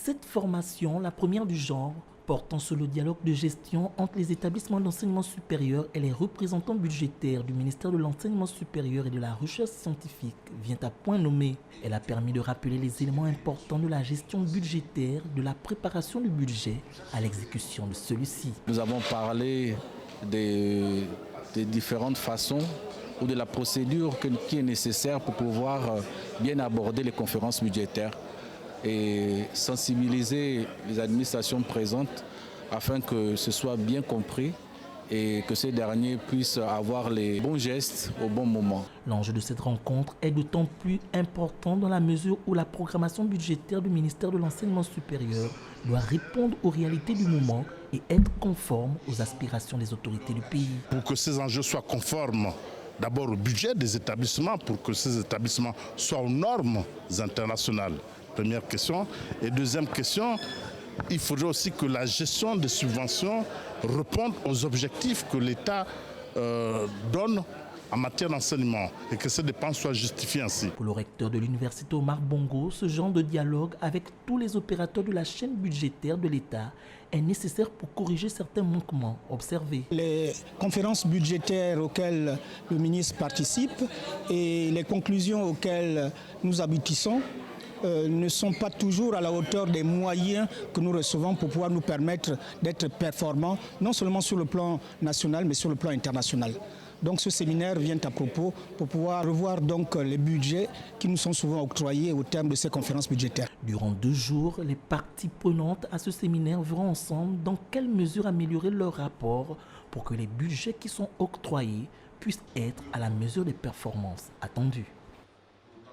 Cette formation, la première du genre, portant sur le dialogue de gestion entre les établissements d'enseignement supérieur et les représentants budgétaires du ministère de l'Enseignement supérieur et de la Recherche scientifique, vient à point nommé. Elle a permis de rappeler les éléments importants de la gestion budgétaire, de la préparation du budget à l'exécution de celui-ci. Nous avons parlé des différentes façons ou de la procédure qui est nécessaire pour pouvoir bien aborder les conférences budgétaires et sensibiliser les administrations présentes afin que ce soit bien compris et que ces derniers puissent avoir les bons gestes au bon moment. L'enjeu de cette rencontre est d'autant plus important dans la mesure où la programmation budgétaire du ministère de l'Enseignement supérieur doit répondre aux réalités du moment et être conforme aux aspirations des autorités du pays. Pour que ces enjeux soient conformes d'abord au budget des établissements, pour que ces établissements soient aux normes internationales. Première question. Et deuxième question, il faudrait aussi que la gestion des subventions réponde aux objectifs que l'État donne en matière d'enseignement et que ces dépenses soient justifiées ainsi. Pour le recteur de l'université Omar Bongo, ce genre de dialogue avec tous les opérateurs de la chaîne budgétaire de l'État est nécessaire pour corriger certains manquements observés. Les conférences budgétaires auxquelles le ministre participe et les conclusions auxquelles nous aboutissons ne sont pas toujours à la hauteur des moyens que nous recevons pour pouvoir nous permettre d'être performants, non seulement sur le plan national, mais sur le plan international. Donc ce séminaire vient à propos pour pouvoir revoir donc les budgets qui nous sont souvent octroyés au terme de ces conférences budgétaires. Durant 2 jours, les parties prenantes à ce séminaire verront ensemble dans quelle mesure améliorer leur rapport pour que les budgets qui sont octroyés puissent être à la mesure des performances attendues.